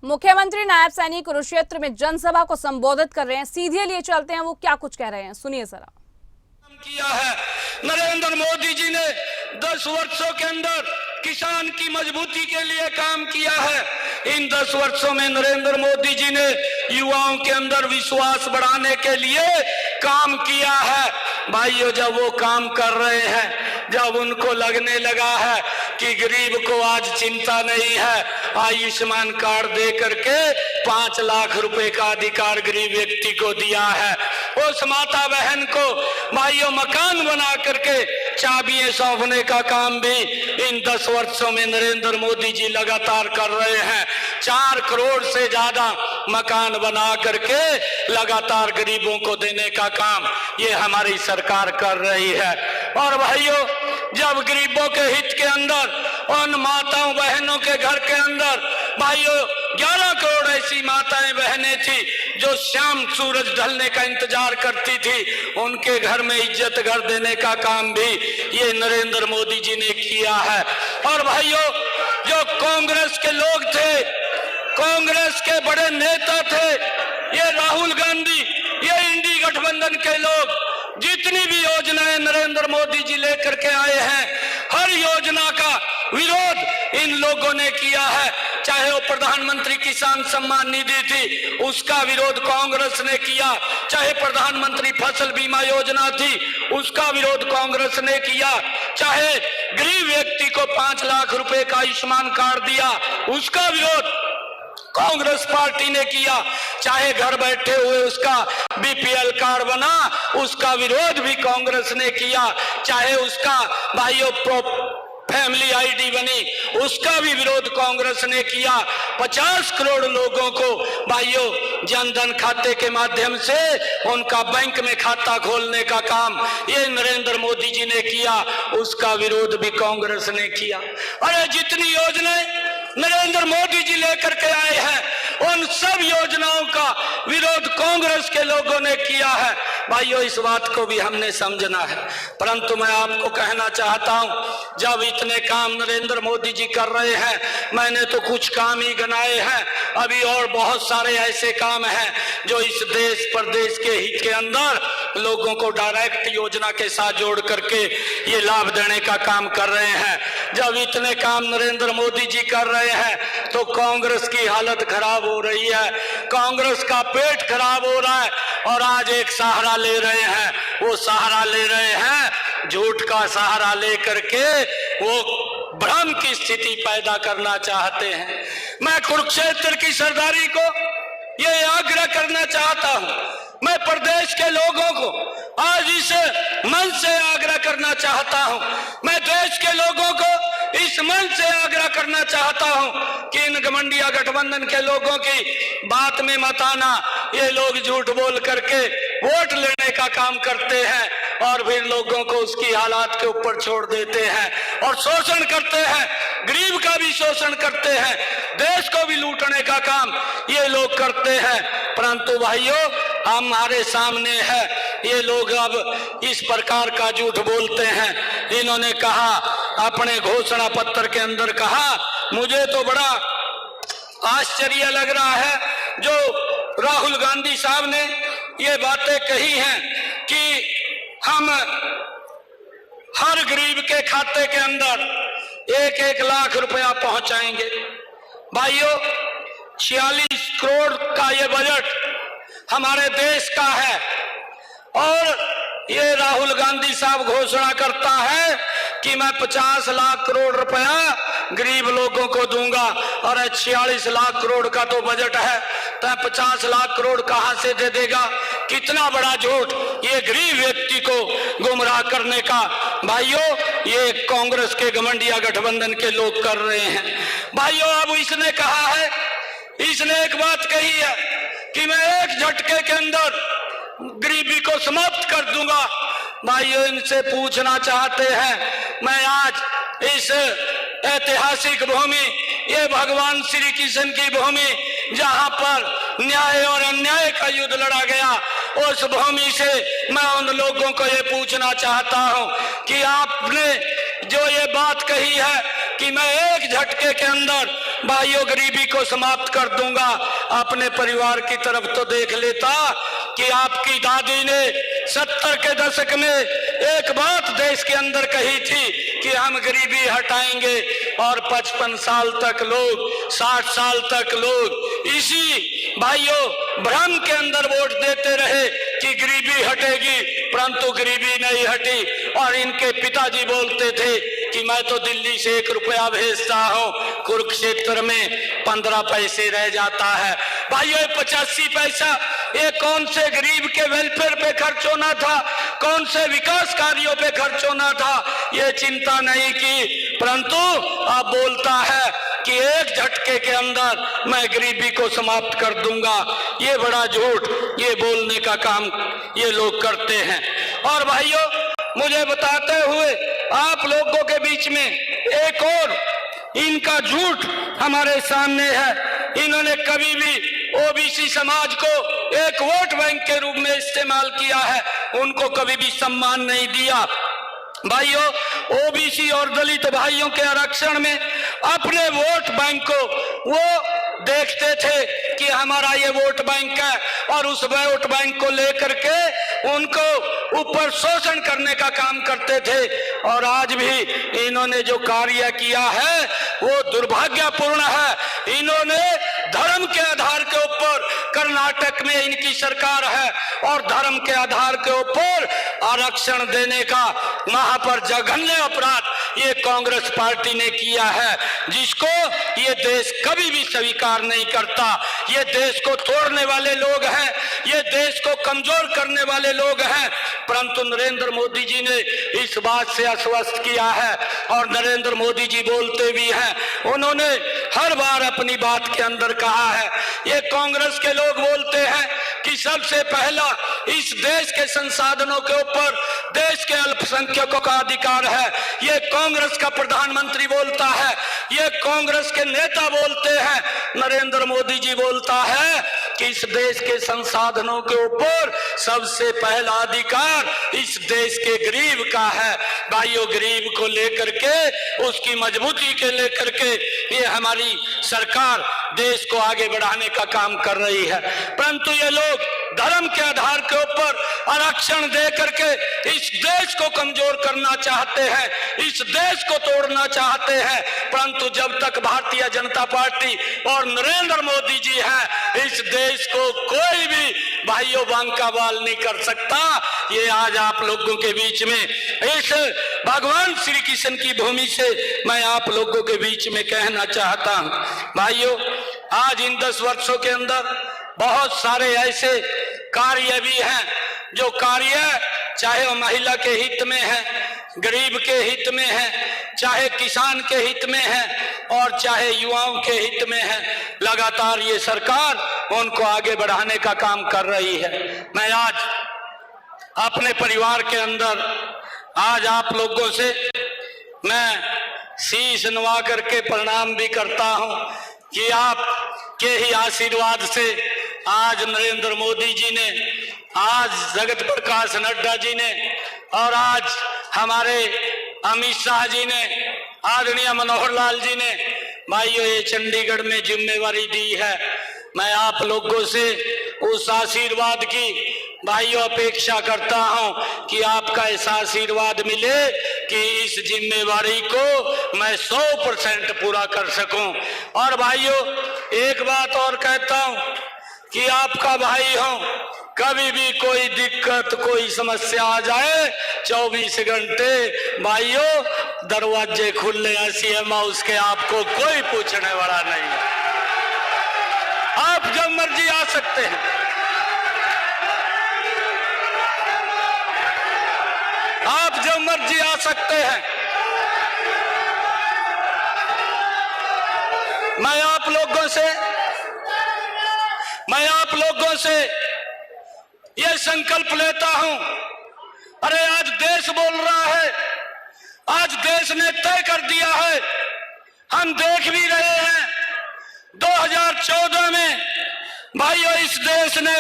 मुख्यमंत्री नायब सैनी कुरुक्षेत्र में जनसभा को संबोधित कर रहे हैं। सीधे लिए चलते हैं, वो क्या कुछ कह रहे हैं, सुनिए जरा। किया है नरेंद्र मोदी जी ने 10 वर्षों के अंदर किसान की मजबूती के लिए काम किया है। इन 10 वर्षों में नरेंद्र मोदी जी ने युवाओं के अंदर विश्वास बढ़ाने के लिए काम किया है। भाइयों, जब वो काम कर रहे हैं, जब उनको लगने लगा है कि गरीब को आज चिंता नहीं है, आयुष्मान कार्ड दे करके 5 लाख रुपए का अधिकार गरीब व्यक्ति को दिया है। उस माता बहन को भाइयों मकान बना करके चाबियां सौंपने का काम भी इन 10 वर्षों में नरेंद्र मोदी जी लगातार कर रहे हैं। 4 करोड़ से ज्यादा मकान बना करके लगातार गरीबों को देने का काम ये हमारी सरकार कर रही है। और भाइयों, जब गरीबों के हित के अंदर उन माताओं बहनों के घर के अंदर भाइयों 11 करोड़ ऐसी माताएं बहनें थी जो शाम सूरज ढलने का इंतजार करती थी, उनके घर में इज्जत घर देने का काम भी ये नरेंद्र मोदी जी ने किया है। और भाइयों, जो कांग्रेस के लोग थे, कांग्रेस के बड़े नेता थे, ये राहुल गांधी, ये इंडी गठबंधन के लोग, जितनी भी योजनाएं नरेंद्र मोदी जी लेकर के आए हैं, हर योजना का विरोध इन लोगों ने किया है। चाहे वो प्रधानमंत्री किसान सम्मान निधि थी, उसका विरोध कांग्रेस ने किया। चाहे प्रधानमंत्री फसल बीमा योजना थी, उसका विरोध कांग्रेस ने किया। चाहे गरीब व्यक्ति को 5 लाख रुपए का आयुष्मान कार्ड दिया, उसका विरोध कांग्रेस पार्टी ने किया। चाहे घर बैठे हुए उसका बीपीएल कार्ड बना, उसका विरोध भी कांग्रेस ने किया। चाहे उसका भाइयों फैमिली आईडी बनी, उसका भी विरोध कांग्रेस ने किया। 50 करोड़ लोगों को भाइयों जनधन खाते के माध्यम से उनका बैंक में खाता खोलने का काम ये नरेंद्र मोदी जी ने किया, उसका विरोध भी कांग्रेस ने किया। अरे जितनी योजनाएं नरेंद्र मोदी जी लेकर के आए हैं, उन सब योजनाओं का विरोध कांग्रेस के लोगों ने किया है। भाइयों, इस बात को भी हमने समझना है। परंतु मैं आपको कहना चाहता हूं, जब इतने काम नरेंद्र मोदी जी कर रहे हैं, मैंने तो कुछ काम ही गिनाए हैं, अभी और बहुत सारे ऐसे काम हैं जो इस देश प्रदेश के हित के अंदर लोगों को डायरेक्ट योजना के साथ जोड़ करके ये लाभ देने का काम कर रहे हैं। जब इतने काम नरेंद्र मोदी जी कर रहे हैं तो कांग्रेस की हालत खराब हो रही है, कांग्रेस का पेट खराब हो रहा है। और आज एक सहारा ले रहे हैं, वो सहारा ले रहे हैं झूठ का सहारा लेकर के, वो भ्रम की स्थिति पैदा करना चाहते हैं। मैं कुरुक्षेत्र की सरदारी को ये आग्रह करना चाहता हूं, मैं प्रदेश के लोगों को आज इस मन से आग्रह करना चाहता हूं, मैं देश के लोगों को इस मन से आग्रह करना चाहता हूं कि इन घमंडिया गठबंधन के लोगों की बात में मत आना। ये लोग झूठ बोल करके वोट लेने का काम करते हैं और फिर लोगों को उसकी हालात के ऊपर छोड़ देते हैं और शोषण करते हैं, गरीब का भी शोषण करते हैं, देश को भी लूटने का काम ये लोग करते हैं। परंतु भाइयों, हमारे सामने है, ये लोग अब इस प्रकार का झूठ बोलते हैं। इन्होंने कहा, अपने घोषणा पत्र के अंदर कहा, मुझे तो बड़ा आश्चर्य लग रहा है जो राहुल गांधी साहब ने ये बातें कही हैं कि हम हर गरीब के खाते के अंदर 1-1 लाख रुपया पहुंचाएंगे। भाइयों, 46 करोड़ का ये बजट हमारे देश का है और ये राहुल गांधी साहब घोषणा करता है कि मैं 50 लाख करोड़ रुपया गरीब लोगों को दूंगा। और 46 लाख करोड़ का तो बजट है, तो 50 लाख करोड़ कहां से दे देगा? कितना बड़ा झूठ ये गरीब व्यक्ति को गुमराह करने का भाइयों ये कांग्रेस के घमंडिया गठबंधन के लोग कर रहे हैं। भाइयों, अब इसने कहा है, इसने एक बात कही है कि मैं एक झटके के अंदर गरीबी को समाप्त कर दूंगा। भाइयों, इनसे पूछना चाहते हैं, मैं आज इस ऐतिहासिक भूमि, ये भगवान श्री कृष्ण की भूमि जहां पर न्याय और अन्याय का युद्ध लड़ा गया, उस भूमि से मैं उन लोगों को ये पूछना चाहता हूं कि आपने जो ये बात कही है कि मैं एक झटके के अंदर भाइयों गरीबी को समाप्त कर दूंगा। अपने परिवार की तरफ तो देख लेता कि आपकी दादी ने 70 के दशक में एक बात देश के अंदर कही थी कि हम गरीबी हटाएंगे, और 55 साल तक लोग, 60 साल तक लोग इसी भाइयों भ्रम के अंदर वोट देते रहे कि गरीबी हटेगी, परंतु गरीबी नहीं हटी। और इनके पिताजी बोलते थे कि मैं तो दिल्ली से 1 रुपया भेजता हूं, कुरुक्षेत्र में 15 पैसे रह जाता है। भाइयों 85 पैसा ये कौन से गरीब के वेलफेयर पे खर्च होना था, कौन से विकास कार्यों पे खर्च होना था, ये चिंता नहीं की, परंतु अब बोलता है कि एक झटके के अंदर मैं गरीबी को समाप्त कर दूंगा। ये बड़ा झूठ, ये बोलने का काम ये लोग करते हैं। और भाइयों मुझे बताते हुए आप लोगों के बीच में एक और इनका झूठ हमारे सामने है। इन्होंने कभी भी ओबीसी समाज को एक वोट बैंक के रूप में इस्तेमाल किया है, उनको कभी भी सम्मान नहीं दिया। भाइयों ओबीसी और दलित भाइयों के आरक्षण में अपने वोट बैंक को वो देखते थे कि हमारा ये वोट बैंक है, और उस वोट बैंक को लेकर के उनको ऊपर शोषण करने का काम करते थे। और आज भी इन्होंने जो कार्य किया है वो दुर्भाग्यपूर्ण है। इन्होंने धर्म के आधार के ऊपर, कर्नाटक में इनकी सरकार है, और धर्म के आधार के ऊपर आरक्षण देने का वहां पर जघन्य अपराध ये कांग्रेस पार्टी ने किया है, जिसको ये देश कभी भी स्वीकार नहीं करता। ये देश को तोड़ने वाले लोग हैं, ये देश को कमजोर करने वाले लोग हैं, परंतु नरेंद्र मोदी जी ने इस बात से आश्वस्त किया है। और नरेंद्र मोदी जी बोलते भी हैं, उन्होंने हर बार अपनी बात के अंदर कहा है, ये कांग्रेस के लोग बोलते हैं कि सबसे पहला इस देश के संसाधनों के ऊपर देश के अल्पसंख्यकों का अधिकार है। ये कांग्रेस का प्रधानमंत्री बोलता है, ये कांग्रेस के नेता बोलते हैं। नरेंद्र मोदी जी बोलता है कि इस देश के संसाधनों के ऊपर सबसे पहला अधिकार इस देश के गरीब का है। भाइयों गरीब को लेकर के, उसकी मजबूती के लेकर के ये हमारी सरकार देश को आगे बढ़ाने का काम कर रही है, परंतु ये लोग धर्म के आधार के ऊपर आरक्षण दे करके इस देश को कमजोर करना चाहते हैं, इस देश को तोड़ना चाहते हैं। परंतु जब तक भारतीय जनता पार्टी और नरेंद्र मोदी जी हैं, इस देश को कोई भी भाइयों बांका बाल नहीं कर सकता। ये आज आप लोगों के बीच में इस भगवान श्री कृष्ण की भूमि से मैं आप लोगों के बीच में कहना चाहता हूं। भाइयों आज इन 10 वर्षों के अंदर बहुत सारे ऐसे कार्य भी हैं जो कार्य चाहे वो महिला के हित में है, गरीब के हित में है, चाहे किसान के हित में है, और चाहे युवाओं के हित में है। लगातार ये सरकार उनको आगे बढ़ाने का काम कर रही है। मैं आज अपने परिवार के अंदर आज आप लोगों से मैं शीश नवा करके प्रणाम भी करता हूं कि आप के ही आशीर्वाद से आज नरेंद्र मोदी जी ने, आज जगत प्रकाश नड्डा जी ने, और आज हमारे अमित शाह जी ने, आदरणीय मनोहर लाल जी ने भाइयों ये चंडीगढ़ में जिम्मेवारी दी है। मैं आप लोगों से उस आशीर्वाद की भाइयों अपेक्षा करता हूं कि आपका ऐसा आशीर्वाद मिले कि इस जिम्मेवारी को मैं 100% पूरा कर सकूं। और भाइयों एक बात और कहता हूं कि आपका भाई हूं, कभी भी कोई दिक्कत कोई समस्या आ जाए 24 घंटे भाइयों दरवाजे खुले हैं सीएम हाउस के, आपको कोई पूछने वाला नहीं है। आप जब मर्जी आ सकते हैं, आप जब मर्जी आ सकते हैं। मैं आप लोगों से यह संकल्प लेता हूं, अरे आज देश बोल रहा है, आज देश ने तय कर दिया है, हम देख भी रहे हैं 2014 में भाइयों इस देश ने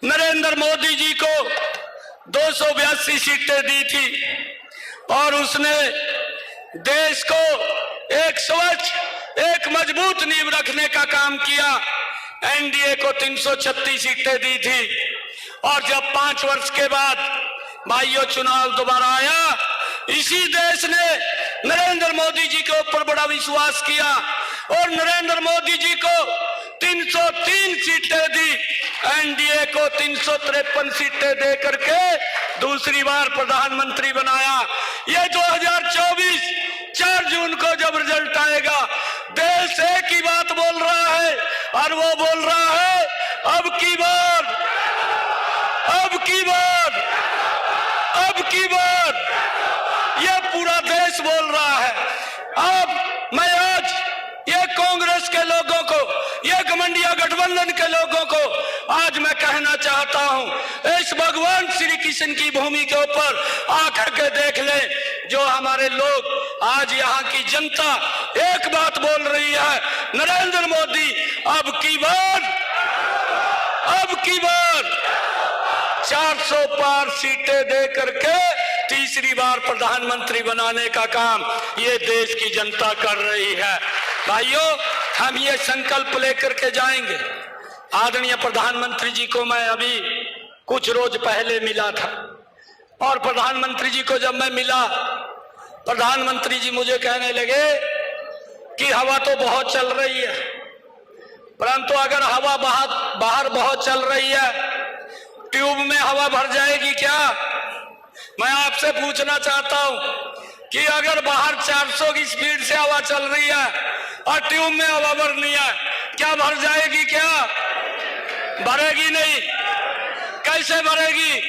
नरेंद्र मोदी जी को 282 सीटें दी थी, और उसने देश को एक स्वच्छ एक मजबूत नींव रखने का काम किया। एनडीए को 336 सीटें दी थी और जब 5 वर्ष के बाद भाइयों चुनाव दोबारा आया, इसी देश ने नरेंद्र मोदी जी के ऊपर बड़ा विश्वास किया और नरेंद्र मोदी जी को 303 सीटें दी। एनडीए को 353 सीटें दे करके दूसरी बार प्रधानमंत्री बनाया। ये 2024 4 जून को जब रिजल्ट आएगा, देश एक ही बात बोल रहा है और वो बोल रहा है अब की बार, अब की बार, अब की बार। ये पूरा देश बोल रहा है। अब मैं आज ये कांग्रेस के लोगों को, ये घमंडिया गठबंधन के लोगों को आज मैं कहना चाहता हूं, इस भगवान श्री कृष्ण की भूमि के ऊपर आकर के देख ले, जो हमारे लोग आज यहाँ की जनता एक बात बोल रही है, नरेंद्र मोदी अब की बार, अब की बार 400 पार सीटें दे करके तीसरी बार प्रधानमंत्री बनाने का काम ये देश की जनता कर रही है। भाइयों, हम ये संकल्प लेकर के जाएंगे। आदरणीय प्रधानमंत्री जी को मैं अभी कुछ रोज पहले मिला था और प्रधानमंत्री जी को जब मैं मिला, प्रधानमंत्री जी मुझे कहने लगे कि हवा तो बहुत चल रही है, परंतु अगर हवा बाहर बहुत चल रही है, ट्यूब में हवा भर जाएगी क्या? मैं आपसे पूछना चाहता हूं कि अगर बाहर 400 की स्पीड से हवा चल रही है और ट्यूब में हवा भरनी है, क्या भर जाएगी? क्या भरेगी? नहीं। कैसे भरेगी?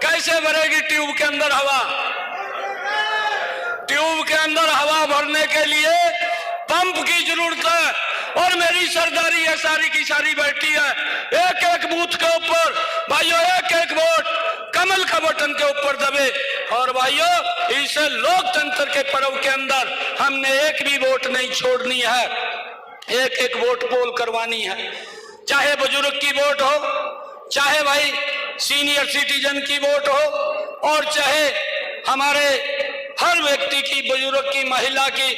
कैसे भरेगी ट्यूब के अंदर हवा? ट्यूब के अंदर हवा भरने के लिए पंप की जरूरत है और मेरी सरदारी है सारी की सारी बैठी है। एक एक बूथ के ऊपर भाइयों एक एक वोट कमल का बटन के ऊपर दबे और भाइयों इस लोकतंत्र के पर्व के अंदर हमने एक भी वोट नहीं छोड़नी है, एक एक वोट पोल करवानी है। चाहे बुजुर्ग की वोट हो, चाहे भाई सीनियर सिटीजन की वोट हो और चाहे हमारे हर व्यक्ति की, बुजुर्ग की, महिला की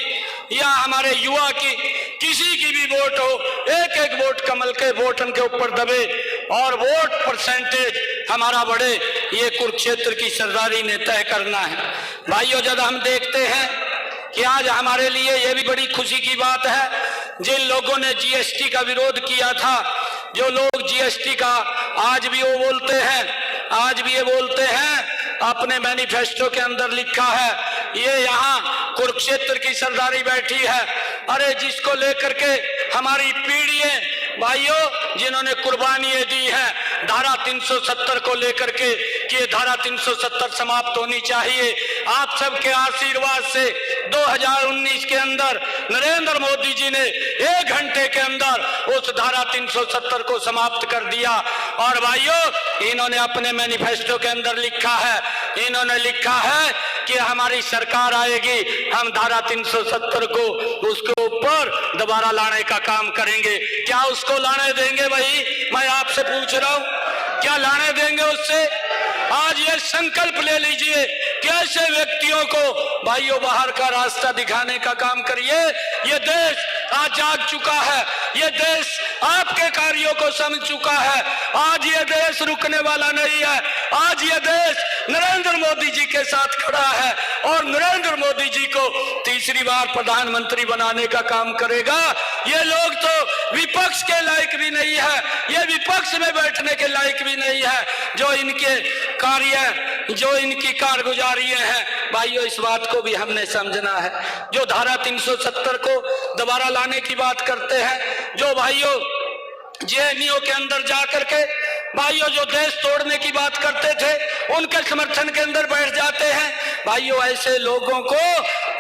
या हमारे युवा की, किसी की भी वोट हो, एक एक वोट कमल के बटन के ऊपर दबे और वोट परसेंटेज हमारा बढ़े, ये कुरुक्षेत्र की सरदारी ने तय करना है। भाइयों, जब हम देखते हैं कि आज हमारे लिए ये भी बड़ी खुशी की बात है, जिन लोगों ने जीएसटी का विरोध किया था, जो लोग जीएसटी का आज भी वो बोलते हैं, आज भी ये बोलते हैं, अपने मैनिफेस्टो के अंदर लिखा है, ये यहाँ कुरुक्षेत्र की सरदारी बैठी है। अरे जिसको लेकर के हमारी पीढ़ियां भाइयों जिन्होंने कुर्बानियां दी हैं, धारा 370 को लेकर के कि ये धारा 370 समाप्त होनी चाहिए। आप सबके आशीर्वाद से 2019 के अंदर नरेंद्र मोदी जी ने 1 घंटे के अंदर उस धारा 370 को समाप्त कर दिया। और भाइयों, इन्होंने अपने मैनिफेस्टो के अंदर लिखा है, इन्होंने लिखा है कि हमारी सरकार आएगी, हम धारा 370 को उसके ऊपर दोबारा लाने का काम करेंगे। क्या उसको लाने देंगे? भाई मैं आपसे पूछ रहा हूं, क्या लाने देंगे उससे? आज ये संकल्प ले लीजिए कि ऐसे व्यक्तियों को भाइयों बाहर का रास्ता दिखाने का काम करिए। ये देश आज जाग चुका है, ये देश आपके कार्यों को समझ चुका है। आज ये देश रुकने वाला नहीं है, आज ये देश नरेंद्र मोदी जी के साथ खड़ा है और नरेंद्र मोदी जी को तीसरी बार प्रधानमंत्री बनाने का काम करेगा। ये लोग तो विपक्ष के लायक भी नहीं है, ये विपक्ष में बैठने के लायक भी नहीं है। जो इनके कार्य, जो इनकी कारगुजारियां हैं, भाइयों इस बात को भी हमने समझना है। जो धारा 370 को दोबारा लाने की बात करते हैं, जो भाइयों जेएनयू के अंदर जाकर के भाइयों जो देश तोड़ने की बात करते थे, उनके समर्थन के अंदर बैठ जाते हैं। भाइयों ऐसे लोगों को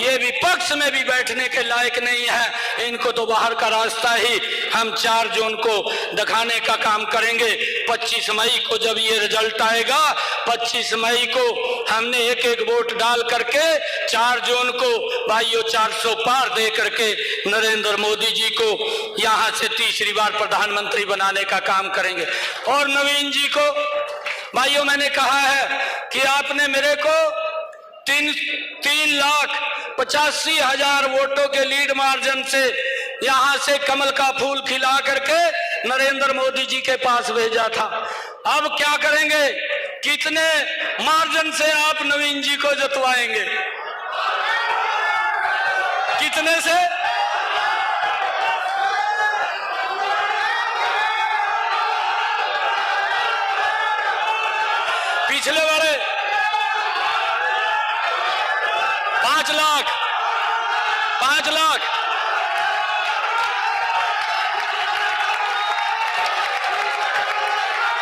ये विपक्ष में भी बैठने के लायक नहीं है। इनको तो बाहर का रास्ता ही हम 4 जून को दिखाने का काम करेंगे। 25 मई को जब ये रिजल्ट आएगा, 25 मई को हमने एक एक वोट डाल करके 4 जून को भाइयों 400 पार दे करके नरेंद्र मोदी जी को यहाँ से तीसरी बार प्रधानमंत्री बनाने का काम करेंगे। और नवीन जी को भाइयों मैंने कहा है कि आपने मेरे को 3 लाख 85,000 वोटों के लीड मार्जिन से यहां से कमल का फूल खिला करके नरेंद्र मोदी जी के पास भेजा था। अब क्या करेंगे? कितने मार्जिन से आप नवीन जी को जितवाएंगे? कितने से? पिछले वाले 5 लाख 5 लाख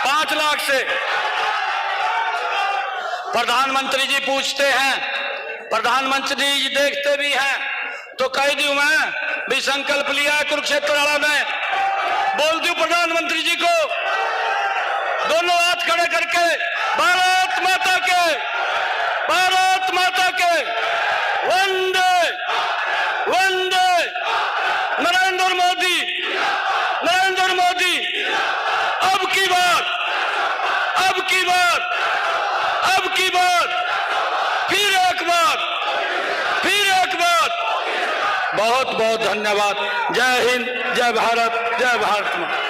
5 लाख से प्रधानमंत्री जी पूछते हैं, प्रधानमंत्री जी देखते भी हैं, तो कह दूं मैं भी संकल्प लिया है कुरुक्षेत्र वाला में, बोल दूं प्रधानमंत्री जी को दोनों हाथ खड़े करके भारत माता के, भारत माता के, वंदे वंदे नरेंद्र मोदी, नरेंद्र मोदी। अब की बार, अब की बार, अब की बार, फिर एक बार, फिर एक बार। बहुत बहुत धन्यवाद। जय हिंद, जय भारत, जय भारत माता।